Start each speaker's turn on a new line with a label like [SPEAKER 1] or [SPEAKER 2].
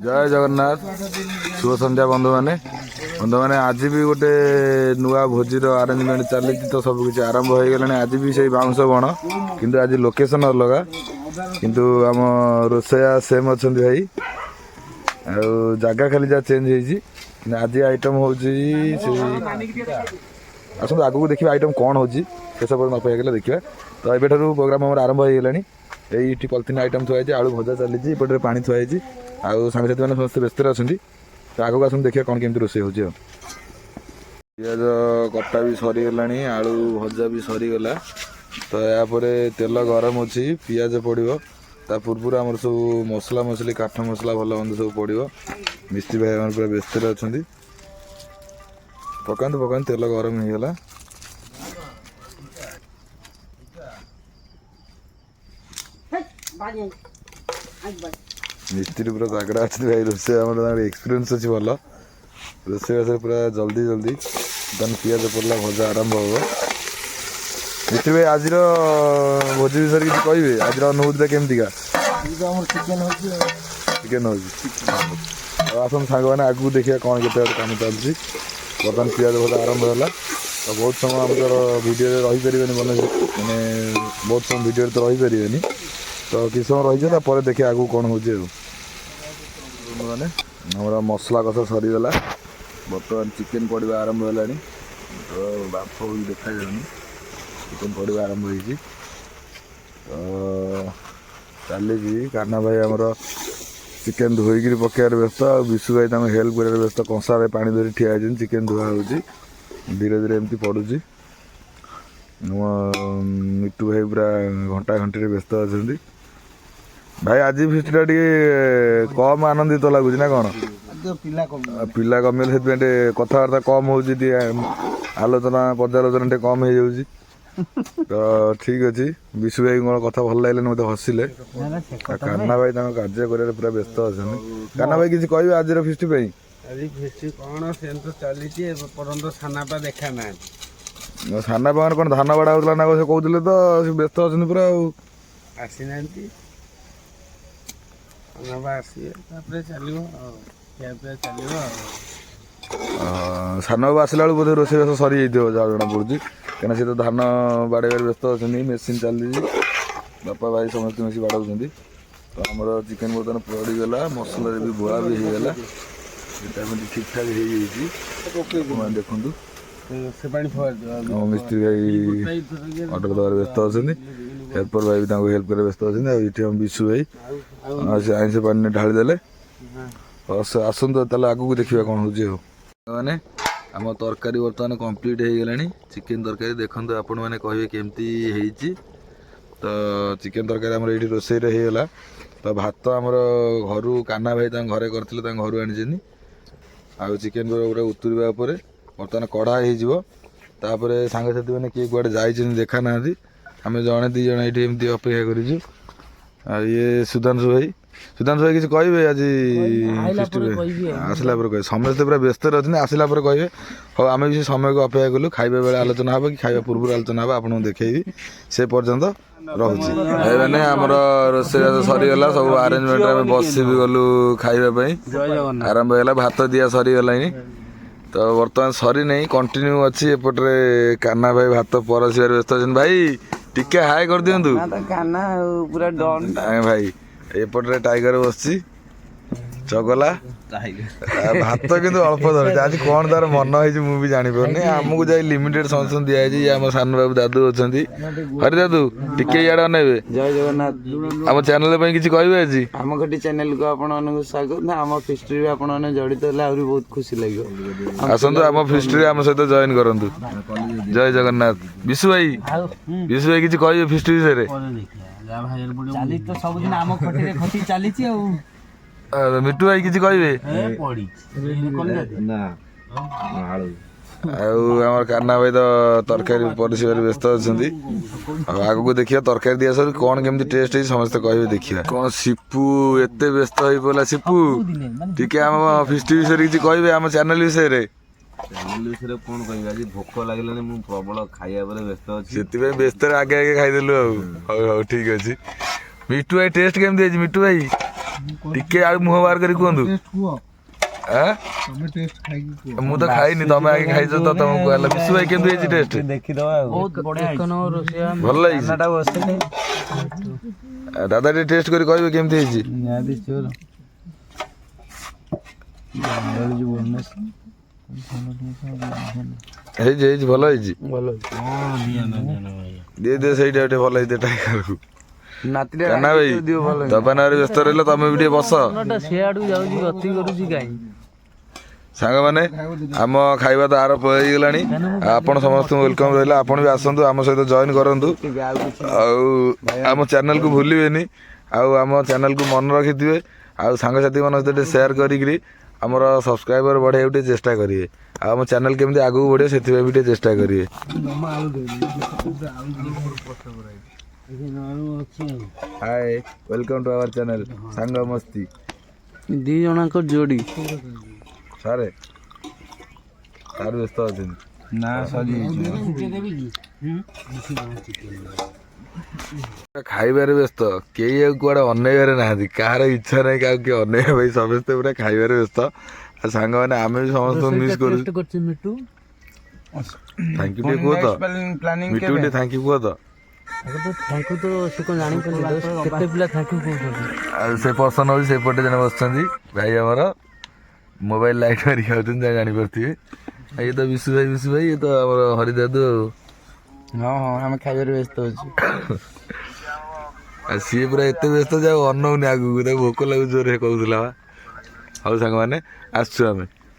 [SPEAKER 1] जय जगन्नाथ शुभ संध्या बंधु मैंने आज भी गोटे नुआ भोजीर आरेंजमेंट चली तो सब किसी आरंभ हो गला। आज भी से बाउंश बण किंतु आज लोकेशन अलग किंतु आम रोसैया सेम अच्छा भाई जगह खाली जहाँ चेंज हो आज आइटम हूँ आसत आग को देखिए आइटम कौन हो सब न पाइगले देखा तो ये प्रोग्राम आम आरंभ हो गला। ये पॉलिथिन आइटम थुआई आलू भजा चली एपटे पानी थुआई आउ सांगसाथी मैंने समस्त व्यस्त अच्छा तो आगे आस देखिए कौन केमती रोषे हो पिज कटा भी सरीगला आलू भजा भी सरीगला तो यापर तेल गरम अच्छी पिज पड़ो ता पूर्व आम सब मसला मसली काठ मसला भल मंद सब पड़ो मिस्त्री भाई पूरा व्यस्त अच्छा पकाते पकाते तेल गरम हो गला। मिस्त्री पूरा तगड़ा अच्छे भाई रोसे एक्सपीरियंस अच्छी भल रोसे बास पूरा जल्दी जल्दी बर्तमान पिज पड़ा भजा आरंभ हो। मिस्त्री भाई आज भोजी विषय किसी कहे आज अनुभूति केमती चिकेन हो आसन सांग मैंने आगू देखिए कौन के कम चलती बर्तमान पिज भजा आरंभ है तो बहुत समय आम तो भिडियो रहीपर मैंने बहुत समय भिडियो तो रहीपर तो किस समय रही पर देखिए आगू कौन हो मैंने हमारा मसला कसा सरीगला बर्तमान चिकेन पड़ा आरंभ है तो बाफ भी देखा जाऊनी चिकेन पड़ा आरंभ हो चली कान्हा भाई आमर चिकेन धोईक पकेबार व्यस्त विशु भाई हेल्प कर व्यस्त कंसार पानी धरी ठिया चिकेन धुआ हो धीरे धीरे एमती पड़ुची मिट्टू भाई पूरा घंटा घंटे व्यस्त अच्छा भाई आज फिस्टा टे कम आनंदित लगुच ना कौन पिला कमिले से कथबार्ता कम हो आलोचना पर्यालोचना टे कम हो तो ठीक अच्छे विशु भाई कौन कथा भल लगे मत हसिले कान्हा भाई कार्य कर पूरा व्यस्त अच्छा कान्हा भाई किसी कहे आज फिस्ट
[SPEAKER 2] कौन से तो चली सानापा देखा ना
[SPEAKER 1] सानापा कौन धान बाड़ा होता ना से कहते तो व्यस्त अच्छा पूरा
[SPEAKER 2] आसी ना
[SPEAKER 1] सान बाबू आसला बेलू बोधे रोसे बास सरी जाइए जहाँ जना पड़ी कहीं सी तो धान बाड़े व्यस्त अच्छा मेसीन चली बापा भाई समस्त मिसी बाड़ाऊँ तो आमर चिकेन बर्तमान पड़गला मसला भी बोला भी होगला ठीक ठाक हो देखु मिस्त्री भाई अर्डर दबार व्यस्त अच्छा हेल्पर भाई भी हेल्प कर व्यस्त अच्छा ये विशु भाई आईस पानी ढाली देले आसतु ताले आगू देखा कौन हो मैंने आम तरकारी बर्तमान कम्प्लीट हो गला चिकेन तरकारी देखते आपण मैंने कहे केमती होती तो चिकेन तरकारी आम ये रोसे होगला तो भात आमर घर कान्हा भाई घरे करते घर आनी आउ चिकेन पूरा उतुरवा बर्तमान कढ़ा होपर सांगसाथी मैंने किए कड़े जा देखा ना आम जड़े दी जन ये एमती अपेक्षा कर ये सुधांशु भाई किसी कहे आज आसला कहे समस्ते पूरा व्यस्त अच्छे आसला कहे हाँ आम भी समय को अपेक्षा कलु खाଇବା बेले आलोचना हम कि खाଇବା पूर्व आलोचना हम आपको देखी से पर्यंत रोचे मैंने आमर रोसे सरीगला सब आरेंजमेंट बस भी गलु खावाई आरंभ होगा भात दिया सरीगला तो बर्तमान सरी नहीं कंटिन्यू अच्छी एपटे कान्हा भाई भात परसिबार व्यस्त अच्छा भाई टिके हाय कर दिंतु भाई एपटे टाइगर बस चगला भात किंतु अल्प धरती आज कौन तार मन हो भी जानी आमको जाए लिमिटेड संसन दिखाई आम सान बाबू दादू अच्छा हरि दादू टिके इे अनेबे
[SPEAKER 2] जय जगन्नाथ
[SPEAKER 1] आम चैनल किसी कहे आज
[SPEAKER 2] आम घटी चैनल को आपण स्वागत आम फिस्ट्री भी आपण जड़ित होले आहरी बहुत खुशी लगे
[SPEAKER 1] आसतु आम फिस्ट्री आम सहित जॉइन करंतु जय जगन्नाथ विशु भाई किसी कहे फिस्ट्री विषय
[SPEAKER 2] तो सब दिन आम खटी चली
[SPEAKER 1] मिट्टू भाई किसी कहे आम कान्हा भाई तो तरकारी परिषद व्यस्त अच्छा आग को देखिए तरकारी दिया सर कौन केमती टेस्ट है समस्त कहे देखिए कौन सिपू एत व्यस्त हो पड़ा सिपू टी आम फिस्ट विषय किसी कहे आम चैनल विषय
[SPEAKER 2] कौन कह आज भोक लगे मुझे प्रबल खाया व्यस्त अच्छी
[SPEAKER 1] से व्यस्त आगे आगे खाईदेलु ठीक अच्छे मिट्टू भाई टेस्ट केमती मिट्टू भाई ଟିକେ ଆଉ ମୁହଁ ବାହାର କରି କୁହନ୍ତୁ। ଆଁ? ମୁଁ ତ ଖାଇନି, ତମେ ଆଗେ ଖାଇଛ ତ ତମକୁ ହେଲା। ବିଶୁ ଭାଇ କେମିତି ହେଇଛି ଟେଷ୍ଟ?
[SPEAKER 2] ଦେଖିଦବା ଆଉ।
[SPEAKER 1] ଭଲ ହେଇଛି। ଦାଦା ଟିକେ ଟେଷ୍ଟ କରି କହିବେ କେମିତି ହେଇଛି। ହେଇଛି ଭଲ ହେଇଛି। ଦିଏ ସେଇଟା ଟିକେ ଭଲ ହେଇଛି ଟାଇଗରକୁ। କାହ୍ନା ଭାଇ ତପନ ଭାଇ ବ୍ୟସ୍ତ ରହିଲ, ତମେ ବି ଟିକେ ବସ। ସାଙ୍ଗମାନେ ଆମ ଖାଇବା ତ ଆରମ୍ଭ ହେଇଗଲାଣି। ଆପଣ ସମସ୍ତଙ୍କୁ ୱେଲକମ୍ ରହିଲା। ଆପଣ ବି ଆସନ୍ତୁ, ଆମ ସହିତ ଜଏନ୍ କରନ୍ତୁ। ଆଉ ଆମ ଚ୍ୟାନେଲକୁ ଭୁଲିବେନି, ଆଉ ଆମ ଚ୍ୟାନେଲକୁ ମନେ ରଖିଥିବେ। ଆଉ ସାଙ୍ଗସାଥିମାନଙ୍କ ସହିତ ଟିକେ ସେୟାର କରିକିରି ଆମର ସବସ୍କ୍ରାଇବର ବଢ଼େଇବାକୁ ଟିକେ ଚେଷ୍ଟା କରିବେ। ଆଉ ଆମ ଚ୍ୟାନେଲ କେମିତି ଆଗକୁ ବଢ଼ିବ ସେଥିପାଇଁ ବି ଟିକେ ଚେଷ୍ଟା କରିବେ। ହାଏ, ୱେଲକମ୍ ଟୁ ଆୱାର ଚ୍ୟାନେଲ ସାଙ୍ଗ ମସ୍ତି।
[SPEAKER 2] 2 ଜଣଙ୍କ ଯୋଡ଼ି।
[SPEAKER 1] ସାରେ ବ୍ୟସ୍ତ ଅଛନ୍ତି
[SPEAKER 2] ନା
[SPEAKER 1] ଖାଇବାରେ ବ୍ୟସ୍ତ, କେହି ଆଉ କୁଆଡେ ଅନେଇବାରେ ନାହାନ୍ତି। କାହାର ଇଚ୍ଛା ନାହିଁ କାହାକୁ କିଏ ଅନେଇବା ପାଇଁ, ସମସ୍ତେ ପୁରା ଖାଇବାରେ ବ୍ୟସ୍ତ। ଆଉ ସାଙ୍ଗମାନେ ଆମେ ବି ସମସ୍ତଙ୍କୁ ମିସ୍ କରୁଛୁ। ଥ୍ୟାଙ୍କ ୟୁ ଟିକେ କୁହ ତ, ମିଟୁ ଟିକେ ଥ୍ୟାଙ୍କ ୟୁ କୁହ ତ। ଆଉ ସେ ପସନ୍ଦ ହଉଛି ସେପଟେ ଜଣେ ବସିଛନ୍ତି ଭାଇ ଆମର, ମୋବାଇଲ ଲାଇଟ୍ ମାରିକି ଖାଉଛନ୍ତି, ଯାହା ଜାଣିପାରୁଥିବେ। ଇଏ ତ ବିଶୁ ଭାଇ ଇଏ ତ ଆମର ହରିଦାଦୁ ଆଉ।
[SPEAKER 2] ହଁ ଆମେ ଖାଇବାରେ ବ୍ୟସ୍ତ ଅଛୁ।
[SPEAKER 1] ଆଉ ସିଏ ପୁରା ଏତେ ବ୍ୟସ୍ତ ଯେ ଆଉ ଅନଉନି ଆଗକୁ, ତାକୁ ଭୋକ ଲାଗୁଛି ଜୋରରେ କହୁଥିଲା ବା। ହଉ ସାଙ୍ଗମାନେ ଆସୁଛୁ ଆମେ।